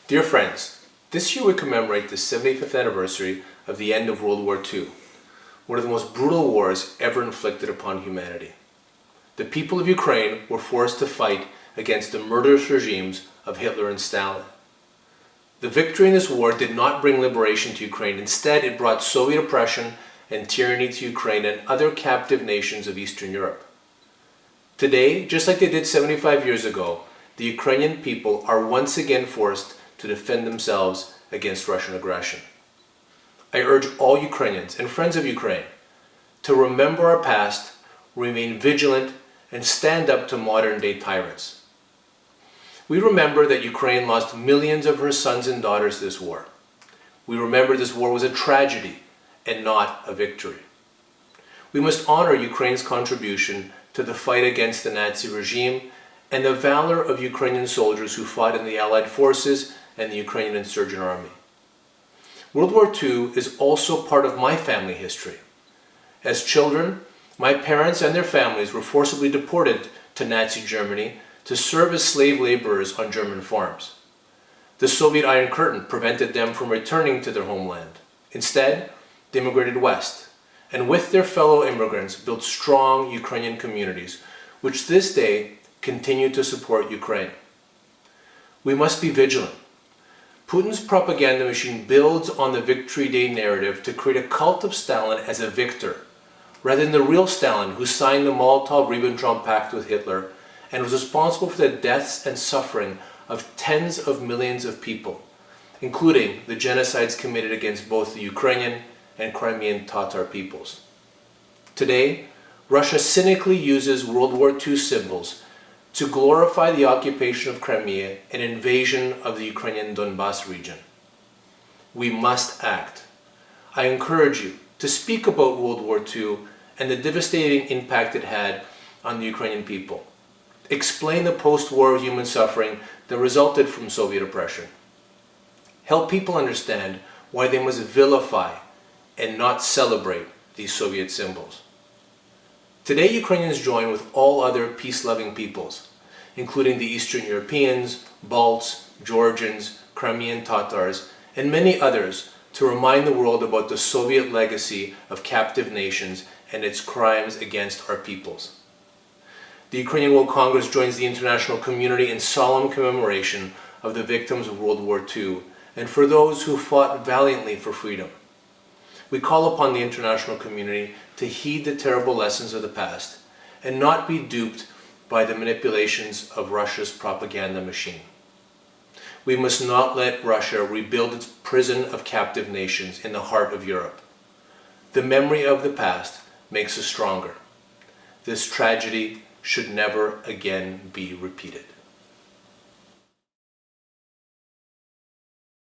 Dear friends, this year we commemorate the 75th anniversary of the end of World War II, one of the most brutal wars ever inflicted upon humanity. The people of Ukraine were forced to fight against the murderous regimes of Hitler and Stalin. The victory in this war did not bring liberation to Ukraine. Instead, it brought Soviet oppression and tyranny to Ukraine and other captive nations of Eastern Europe. Today, just like they did 75 years ago, the Ukrainian people are once again forced to defend themselves against Russian aggression. I urge all Ukrainians and friends of Ukraine to remember our past, remain vigilant, and stand up to modern-day tyrants. We remember that Ukraine lost millions of her sons and daughters this war. We remember this war was a tragedy and not a victory. We must honor Ukraine's contribution to the fight against the Nazi regime and the valor of Ukrainian soldiers who fought in the Allied forces and the Ukrainian insurgent army. World War II is also part of my family history. As children, my parents and their families were forcibly deported to Nazi Germany to serve as slave laborers on German farms. The Soviet Iron Curtain prevented them from returning to their homeland. Instead, they immigrated west, and with their fellow immigrants built strong Ukrainian communities, which to this day continue to support Ukraine. We must be vigilant. Putin's propaganda machine builds on the Victory Day narrative to create a cult of Stalin as a victor, rather than the real Stalin who signed the Molotov-Ribbentrop Pact with Hitler and was responsible for the deaths and suffering of tens of millions of people, including the genocides committed against both the Ukrainian and Crimean Tatar peoples. Today, Russia cynically uses World War II symbols to glorify the occupation of Crimea and invasion of the Ukrainian Donbas region. We must act. I encourage you to speak about World War II and the devastating impact it had on the Ukrainian people. Explain the post-war human suffering that resulted from Soviet oppression. Help people understand why they must vilify and not celebrate these Soviet symbols. Today, Ukrainians join with all other peace-loving peoples, including the Eastern Europeans, Balts, Georgians, Crimean Tatars, and many others, to remind the world about the Soviet legacy of captive nations and its crimes against our peoples. The Ukrainian World Congress joins the international community in solemn commemoration of the victims of World War II and for those who fought valiantly for freedom. We call upon the international community to heed the terrible lessons of the past and not be duped by the manipulations of Russia's propaganda machine. We must not let Russia rebuild its prison of captive nations in the heart of Europe. The memory of the past makes us stronger. This tragedy should never again be repeated.